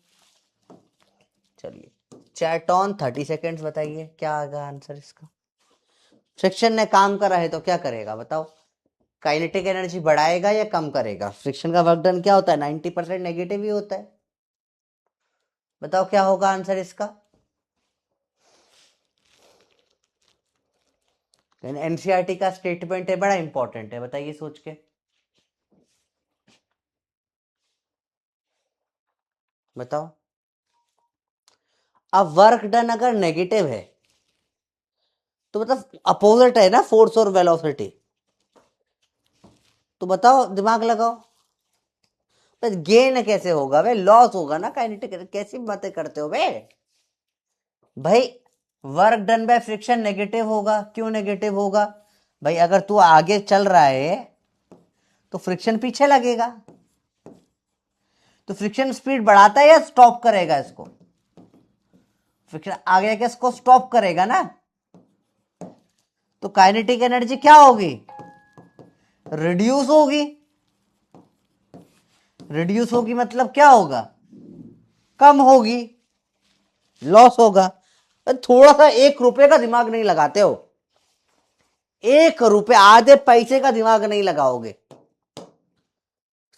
चलिए चैट ऑन 30 सेकेंड्स, बताइए क्या आएगा आंसर इसका। फ्रिक्शन ने काम करा है तो क्या करेगा बताओ? काइनेटिक एनर्जी बढ़ाएगा या कम करेगा? फ्रिक्शन का वर्क डन क्या होता है? 90% नेगेटिव ही होता है। बताओ क्या होगा आंसर इसका? एनसीईआरटी का स्टेटमेंट है, बड़ा इंपॉर्टेंट है, बताइए सोच के बताओ। अब वर्क डन अगर नेगेटिव है तो मतलब अपोजिट है ना फोर्स और वेलोसिटी, तो बताओ दिमाग लगाओ, तो गेन कैसे होगा? वे लॉस होगा ना काइनेटिक, कैसी बातें करते हो बे? भाई work done by friction negative होगा। क्यों नेगेटिव होगा? भाई अगर तू आगे चल रहा है तो फ्रिक्शन पीछे लगेगा, तो फ्रिक्शन स्पीड बढ़ाता है या स्टॉप करेगा? इसको फ्रिक्शन आगे जाके इसको स्टॉप करेगा ना। तो काइनेटिक एनर्जी क्या होगी? रिड्यूस होगी। रिड्यूस होगी मतलब क्या होगा? कम होगी, लॉस होगा। थोड़ा सा 1 रुपए का दिमाग नहीं लगाते हो? 1 रुपए, आधे पैसे का दिमाग नहीं लगाओगे?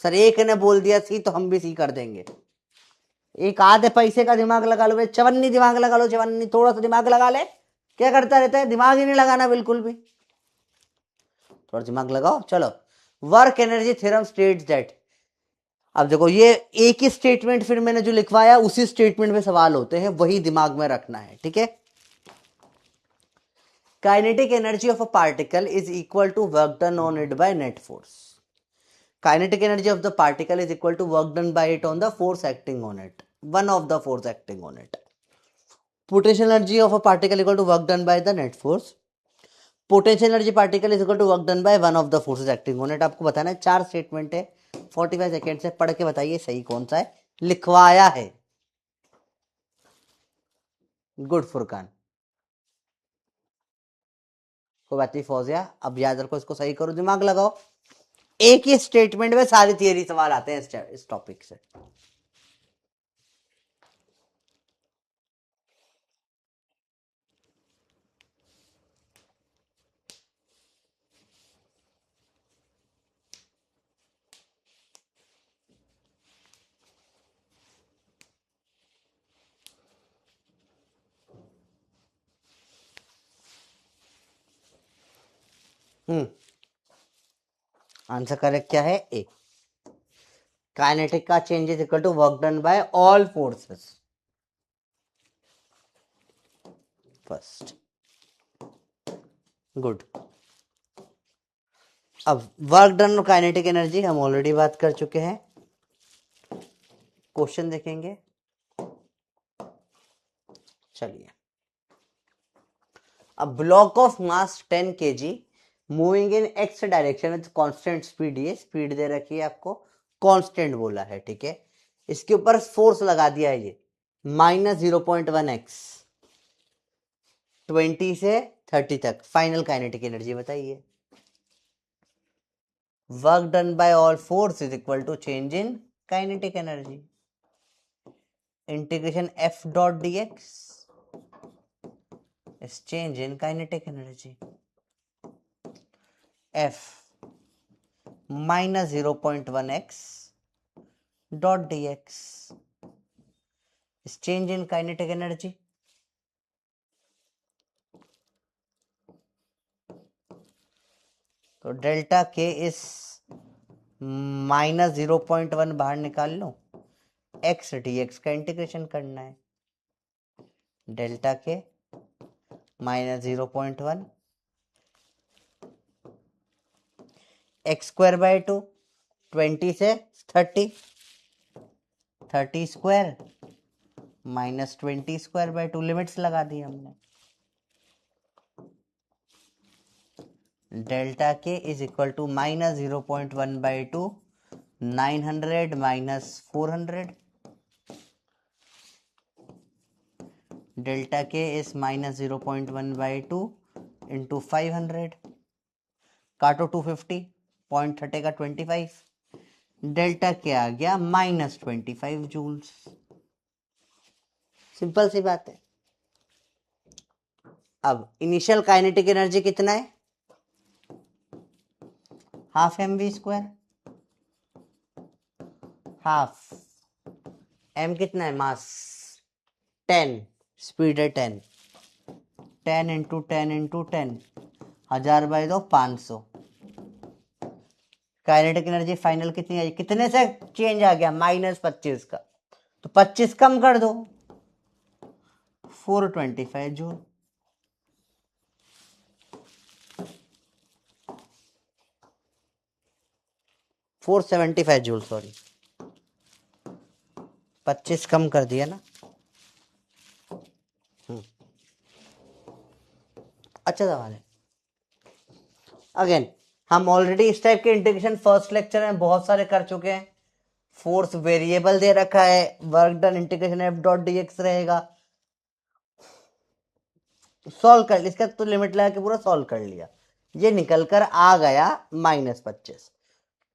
सर एक ने बोल दिया सी तो हम भी सी कर देंगे। एक आधे पैसे का दिमाग लगा लो भाई, चवन्नी दिमाग लगा लो, चवन्नी थोड़ा सा दिमाग लगा ले। क्या करता रहता है? दिमाग ही नहीं लगाना बिल्कुल भी। थोड़ा दिमाग लगाओ। चलो, work energy theorem states that. अब देखो ये एक ही स्टेटमेंट फिर मैंने जो लिखवाया उसी स्टेटमेंट में सवाल होते हैं, वही दिमाग में रखना है, ठीक है। Kinetic energy of a particle is equal to work done on it by net force. Kinetic energy of the particle is equal to work done by it on the force acting on it. One of the force acting on it. Potential energy of a particle equal to work done by the net force. Potential energy particle is equal to work done by one of the forces acting on it. आपको बताना है, 4 statement है, 45 second से पढ़ के बताइए सही कौन सा है, लिखवाया है। गुड फुरकान। कोई बात नहीं फौजिया, अब याद रखो, इसको सही करो, दिमाग लगाओ। एक ही स्टेटमेंट में सारी थियरी सवाल आते हैं इस टॉपिक से। आंसर करेक्ट क्या है? ए। काइनेटिक का change is equal to work done by all forces. First, good. अब वर्क डन और काइनेटिक एनर्जी हम ऑलरेडी बात कर चुके हैं। क्वेश्चन देखेंगे, चलिए। A block of mass 10 kg moving in x direction with constant speed, ये स्पीड दे रखी है आपको, कांस्टेंट बोला है, ठीक है। इसके ऊपर फोर्स लगा दिया है ये -0.1x, 20 से 30 तक। फाइनल काइनेटिक एनर्जी बताइए। Work done by all force is equal to change in kinetic energy, integration f dot dx is change in kinetic energy. F minus 0.1x dot dx is change in kinetic energy. तो delta के इस -0.1 बाहर निकाल लो, x dx का integration करना है। Delta के -0.1 x square by 2, 20 से 30, 30 स्क्वायर -20 स्क्वायर बाय 2, लिमिट्स लगा दी हमने। Delta k is equal to -0.1 by 2, 900 minus 400। Delta k is -0.1 by 2 into 500, काटो 250, पॉइंट हटेगा 25, डेल्टा के आ गया -25 जूल्स। सिंपल सी बात है। अब इनिशियल काइनेटिक एनर्जी कितना है? हाफ mv², हाफ m कितना है? मास 10, स्पीड है 10, 10 into 10 into 10, 1000 by 2, 500। Kinetic energy final कितनी आई? कितने से चेंज आ गया? -25 का, तो 25 कम कर दो, 425 जूल। $475 जूल, सॉरी, 25 कम कर दिया ना। अच्छा सवाल है। अगेन, हम ऑलरेडी इस टाइप के इंटीग्रेशन फर्स्ट लेक्चर में बहुत सारे कर चुके हैं। फोर्स वेरिएबल दे रखा है, work done integration F dot D x रहेगा, सॉल्व कर इसका तो लिमिट लगा के पूरा सॉल्व कर लिया, ये निकल कर आ गया -25।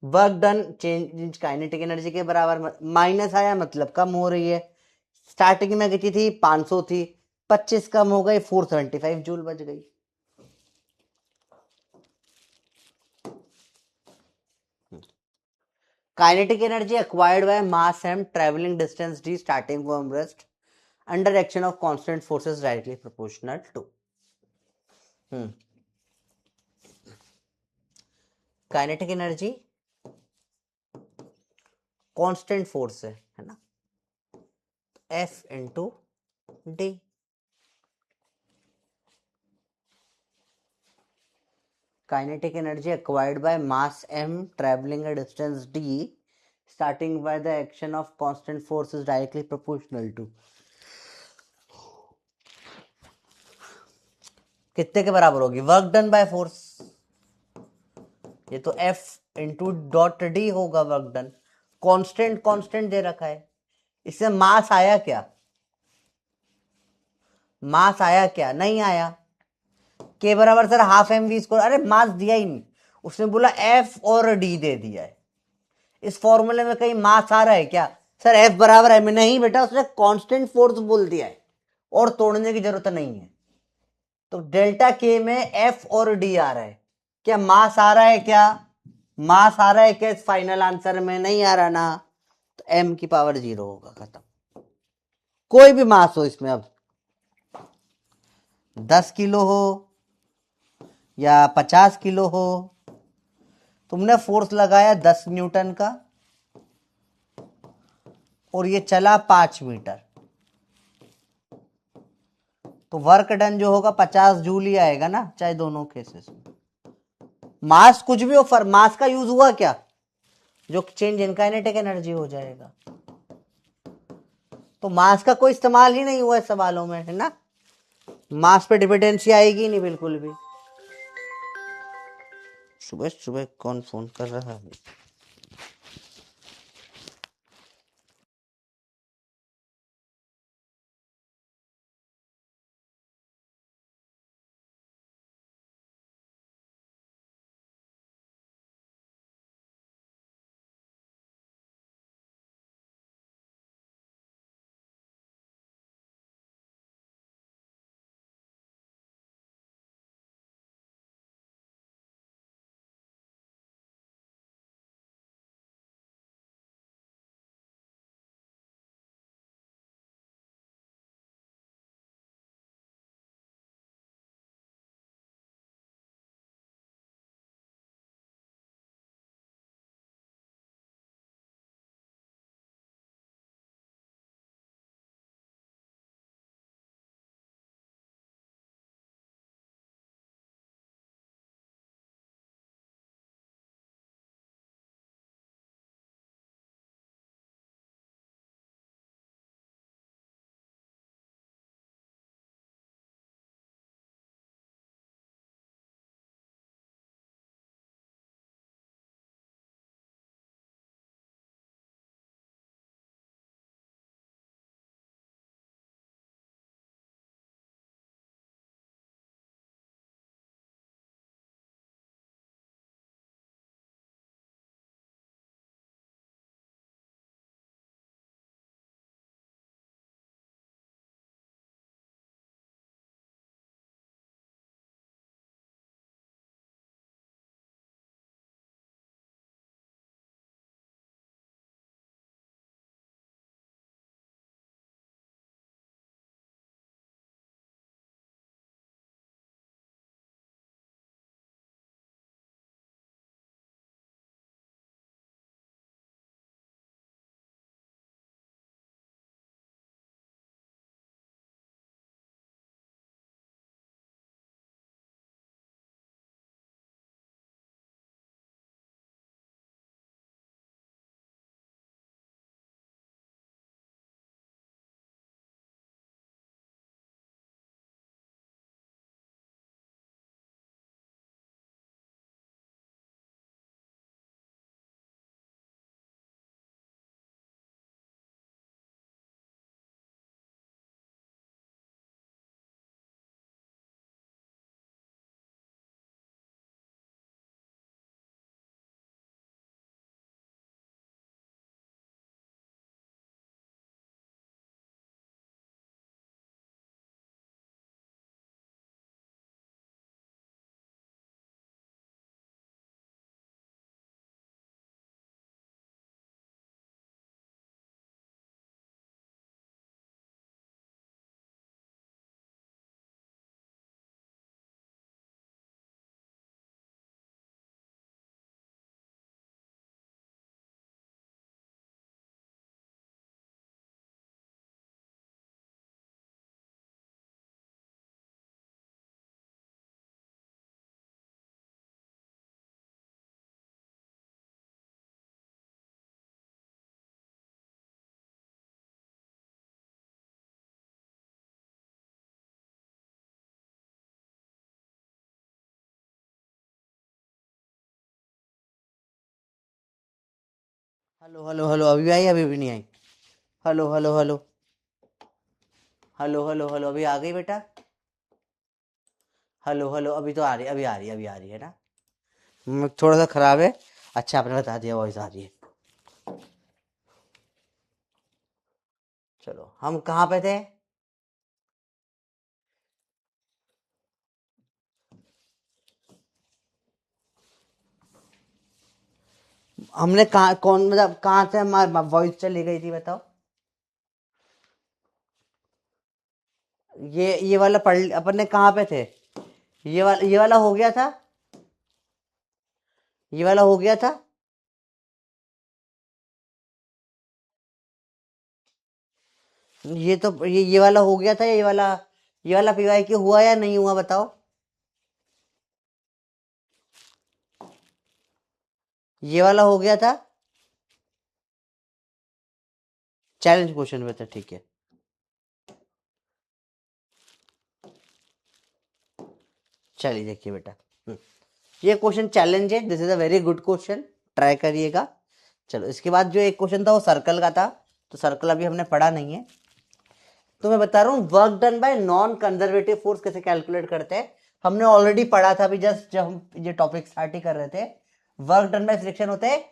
Work done change kinetic energy के बराबर, माइनस आया मतलब कम हो रही है। स्टार्टिंग में कितनी थी, 500 थी, 25 कम हो गई, 475 जूल बच गई। Kinetic energy acquired by mass m traveling distance d starting from rest under action of constant forces directly proportional to। Kinetic energy constant force है ना, F into D. Kinetic energy acquired by mass m traveling a distance d starting by the action of constant force is directly proportional to कितने के बराबर होगी, work done by force, ये तो F into dot D होगा work done. Constant constant दे रखा है, इससे मास आया क्या, मास आया क्या, नहीं आया। के बराबर sir half m v square, अरे मास दिया ही नहीं, उसने बोला एफ और डी दे दिया है। इस फॉर्मूले में कहीं मास आ रहा है क्या, सर एफ बराबर एम, नहीं बेटा, उसने कांस्टेंट फोर्स बोल दिया है और तोड़ने की जरूरत नहीं है। तो डेल्टा के में एफ और डी आ रहा है, क्या मास आ रहा है, क्या मास आ रहा है क्या, इस फाइनल आंसर में नहीं आ रहा ना, तो एम की पावर 0 होगा, खत्म। कोई भी मास हो इसमें, अब 10 किलो हो या 50 किलो हो, तुमने फोर्स लगाया 10 न्यूटन का और ये चला 5 मीटर, तो वर्क डन जो होगा 50 जूल ही आएगा ना, चाहे दोनों केसेस में। मास कुछ भी हो, पर मास का यूज हुआ क्या, जो चेंज इन काइनेटिक एनर्जी हो जाएगा। तो मास का कोई इस्तेमाल ही नहीं हुआ है सवालों में, है ना, मास पे डिपेंडेंसी आएगी नहीं बिल्कुल भी। सुबह सुबह कौन फोन कर रहा है। हेलो हेलो हेलो, अभी आई अभी भी नहीं आई? Hello hello hello hello hello hello, अभी आ गई बेटा? हेलो हेलो, अभी तो आ रही, अभी आ रही, अभी आ रही है ना? थोड़ा सा खराब है। अच्छा, आपने बता दिया, वॉइस आ रही है। चलो, हम कहाँ पे थे? हमने कहाँ, कौन, मतलब कहाँ से हमारी वॉइस चली गई थी, बताओ? ये वाला पढ़, अपन ने कहाँ पे थे? ये वाला हो गया था। ये वाला हो गया था। ये तो ये वाला हो गया था, ये वाला पीवाई क्यों हुआ या नहीं हुआ, बताओ? ये वाला हो गया था। चैलेंज क्वेश्चन में था, ठीक है। चलिए देखिए बेटा। ये क्वेश्चन चैलेंज है, this is a very good question, try करिएगा। चलो, इसके बाद जो एक क्वेश्चन था वो सर्कल का था, तो सर्कल अभी हमने पढ़ा नहीं है। तो मैं बता रहा हूँ work done by non conservative force कैसे कैलकुलेट करते हैं। हमने ऑलरेडी पढ़ा था अभी जस्ट, जब हम ये टॉपिक स्टार्ट ही कर रहे थे। वर्क डन बाय फ्रिक्शन होते हैं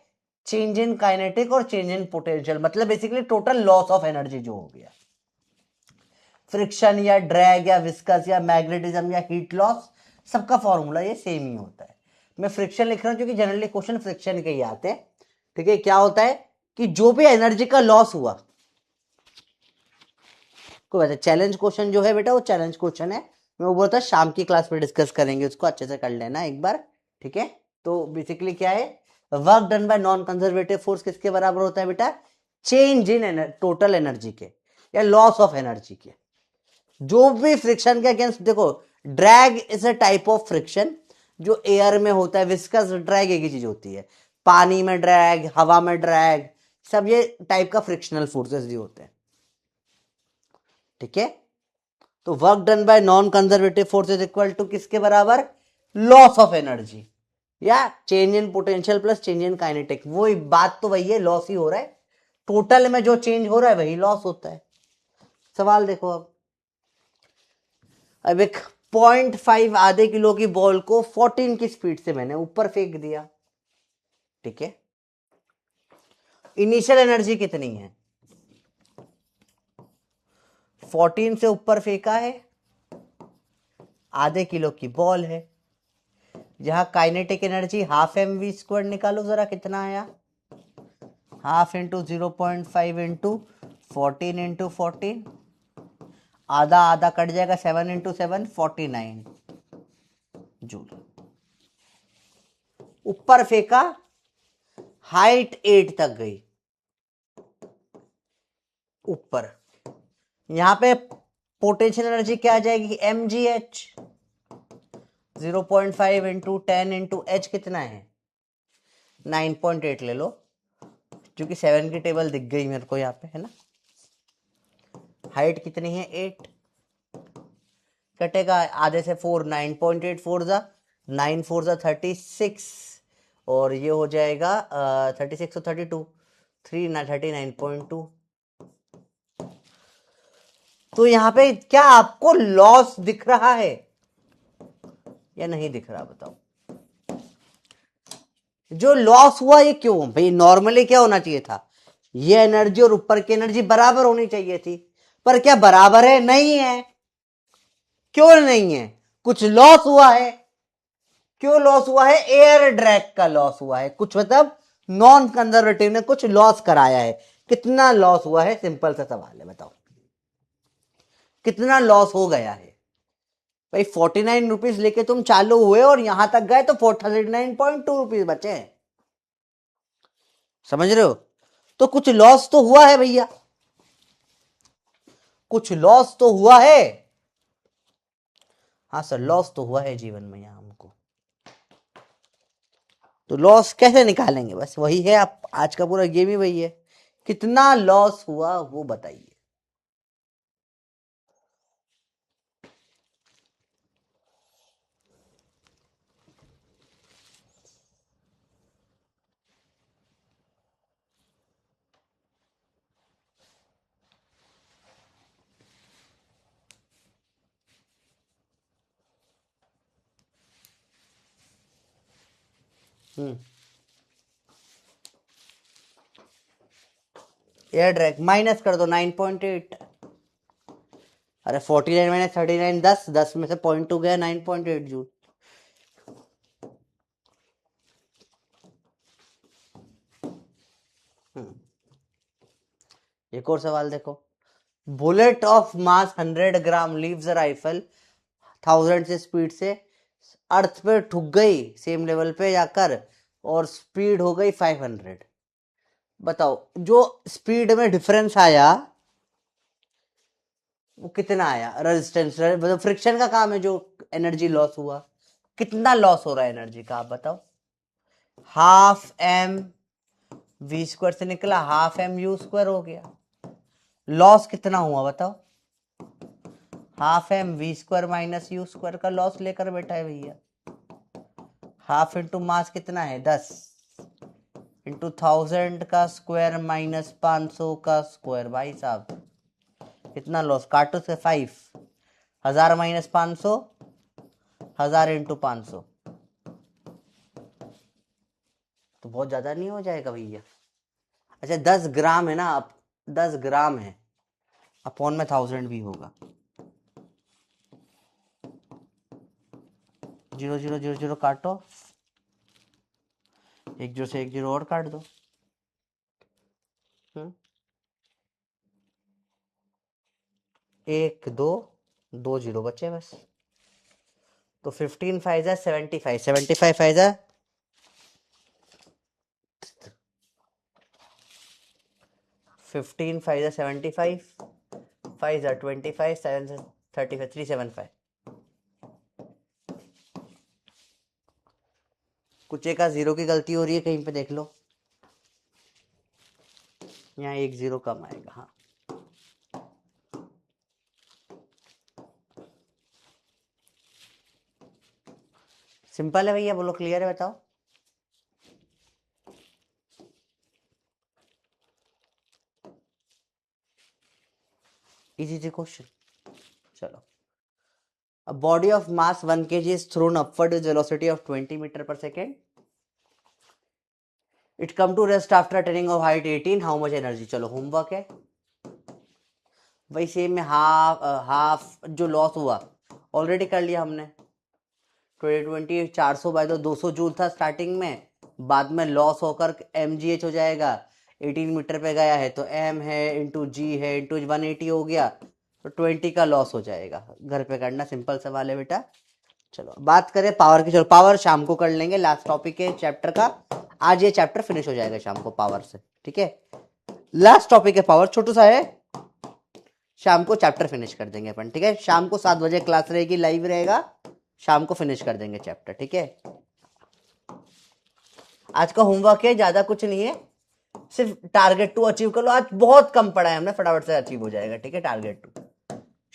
चेंज इन काइनेटिक और चेंज इन पोटेंशियल, मतलब basically total loss of energy जो हो गया। फ्रिक्शन या ड्रैग या विस्कस या मैग्नेटिज्म या हीट लॉस, सबका फॉर्मूला ये सेम ही होता है। मैं फ्रिक्शन लिख रहा हूं क्योंकि जनरली क्वेश्चन फ्रिक्शन के ही आते हैं। ठीक है, क्या होता है कि जो भी एनर्जी का लॉस हुआ, कोई बात है, चैलेंज क्वेश्चन जो है बेटा वो चैलेंज क्वेश्चन है। मैं वो बोलता शाम की क्लास में डिस्कस करेंगे, उसको अच्छे से कर लेना एक बार। ठीक है, तो बेसिकली क्या है, work done by non conservative force किसके बराबर होता है बेटा? चेंज इन टोटल एनर्जी के या लॉस ऑफ एनर्जी के। जो भी फ्रिक्शन के अगेंस्ट, देखो drag is a type of friction जो एयर में होता है, विस्कस ड्रैग एक ही चीज होती है, पानी में ड्रैग, हवा में ड्रैग, सब ये टाइप का फ्रिक्शनल फोर्सेस ही होते हैं। ठीक है, तो work done by non conservative force is equal to किसके बराबर? लॉस ऑफ एनर्जी या change in potential plus change in kinetic. वो बात तो वही है, लॉस ही हो रहा है, टोटल में जो चेंज हो रहा है वही लॉस होता है। सवाल देखो अब एक 0.5 आधे किलो की बॉल को 14 की स्पीड से मैंने ऊपर फेंक दिया। ठीक है, इनिशियल एनर्जी कितनी है? 14 से ऊपर फेंका है, आधे किलो की बॉल है। जहां काइनेटिक एनर्जी हाफ mv² निकालो जरा, कितना आया? हाफ इंटू 0.5 इंटू 14 आधा आधा कट जाएगा, 7 इंटू 7 49 जूल। ऊपर फेंका, हाइट 8 तक गई ऊपर। यहां पे पोटेंशियल एनर्जी क्या आ जाएगी? mgh। 0.5 इंटू 10 इंटू एच कितना है? 9.8 ले लो, क्योंकि 7 की टेबल दिख गई मेरे को यहाँ पे, है ना? हाइट कितनी है? 8, कटेगा आधे से 4, 9.8 फोर जा 9 फोर जा 36, और ये हो जाएगा 36 और 32, 39.2। तो यहाँ पे क्या आपको लॉस दिख रहा है या नहीं दिख रहा, बताओ? जो लॉस हुआ ये क्यों भाई? नॉर्मली क्या होना चाहिए था, ये एनर्जी और ऊपर की एनर्जी बराबर होनी चाहिए थी, पर क्या बराबर है? नहीं है। क्यों नहीं है? कुछ लॉस हुआ है। क्यों लॉस हुआ है? एयर ड्रैग का लॉस हुआ है कुछ, मतलब नॉन कंजर्वेटिव ने कुछ लॉस कराया है। कितना लॉस हुआ है? सिंपल सा सवाल है, बताओ कितना लॉस हो गया है? भाई 49 रुपीज लेके तुम चालू हुए और यहां तक गए तो 49.2 बचे हैं, समझ रहे हो? तो कुछ लॉस तो हुआ है भैया, कुछ लॉस तो हुआ है। हाँ सर, लॉस तो हुआ है जीवन में यहाँ हमको। तो लॉस कैसे निकालेंगे? बस वही है, आप आज का पूरा गेम ही वही है, कितना लॉस हुआ वो बताइए। एयर ड्रैग माइनस कर दो 9.8। अरे 49 माइनस 39 10, 10 में से 0.2 गया 9.8 जूल। एक और सवाल देखो, bullet of mass 100 gram leaves rifle 1000 से स्पीड से अर्थ पे ठुक गई सेम लेवल पे जाकर और स्पीड हो गई 500। बताओ जो स्पीड में डिफरेंस आया वो कितना आया? रेजिस्टेंस मतलब फ्रिक्शन का काम है, जो एनर्जी लॉस हुआ, कितना लॉस हो रहा है एनर्जी का आप बताओ। हाफ एम वी स्क्वायर से निकला हाफ एम यू स्क्वायर हो गया। लॉस कितना हुआ बताओ? Half m v square minus u square का लॉस लेकर बैठा है भैया। हाफ इंटू मास कितना है 10 इंटू 1000 का स्क्वायर माइनस 500 का स्क्वायर। भाई साहब कितना लॉस, काटो से 5, 1000 माइनस 500, 1000 इंटू 500, तो बहुत ज्यादा नहीं हो जाएगा भैया? अच्छा 10 ग्राम है ना, अब 10 ग्राम है, अपॉन में 1000 भी होगा। 0 0 0 0 काटो, एक जीरो से एक जीरो और काट दो। 1 2 2 जीरो बचे बस। तो 15 5 75, 75 5 15 5 75, 5 25, 7 35, 375। कुछ एक जीरो की गलती हो रही है कहीं पे, देख लो। यहाँ एक जीरो कम आएगा। हाँ सिंपल है भैया, बोलो क्लियर है, बताओ। इजी सी क्वेश्चन। चलो, a body of mass 1 kg is thrown upward with velocity of 20 meter per second. It come to rest after attaining of height 18. How much energy? चलो होमवर्क है वही सेम में। हाफ जो loss हुआ already कर लिया हमने। 20 400 बाय तो 200 जूल था स्टार्टिंग में, बाद में लॉस होकर mgh हो जाएगा। 18 मीटर पे गया है तो m है इंटू जी है इंटू 180 हो गया, तो 20 का लॉस हो जाएगा। घर पे करना, सिंपल सवाल है बेटा। चलो बात करें पावर की। चलो पावर शाम को कर लेंगे, लास्ट टॉपिक है चैप्टर का। आज ये चैप्टर फिनिश हो जाएगा शाम को पावर से, ठीक है। लास्ट टॉपिक है पावर, छोटू सा है, शाम को चैप्टर फिनिश कर देंगे अपन, ठीक है। शाम को 7 बजे क्लास रहेगी, लाइव रहेगा, शाम को फिनिश कर देंगे चैप्टर, ठीक है। आज का होमवर्क है, ज्यादा कुछ नहीं है, सिर्फ टारगेट 2 अचीव कर लो। आज बहुत कम पढ़ा है हमने, फटाफट से अचीव हो जाएगा, ठीक है। टारगेट 2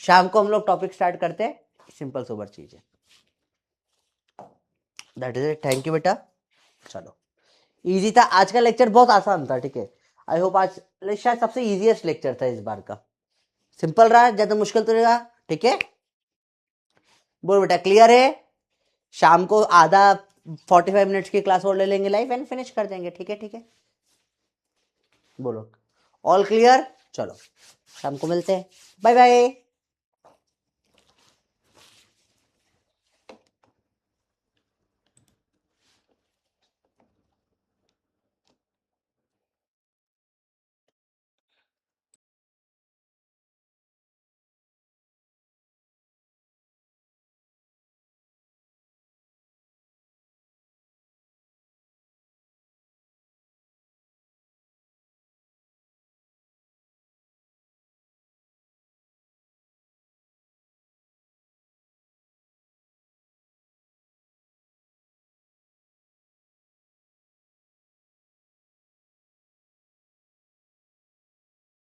शाम को हम लोग टॉपिक स्टार्ट करते हैं, सिंपल सोबर चीज है। That is it, thank you बेटा। चलो इजी था आज का लेक्चर, बहुत आसान था, ठीक है। आई होप आज शायद सबसे इजीएस्ट लेक्चर था इस बार का। सिंपल रहा, ज्यादा मुश्किल तो रहेगा, ठीक है। बोल बेटा क्लियर है? शाम को आधा 45 मिनट्स की क्लास और ले लेंगे लाइव एंड फिनिश कर देंगे, ठीक है, ठीक है। बोलो ऑल क्लियर। चलो शाम को मिलते हैं, बाय बाय।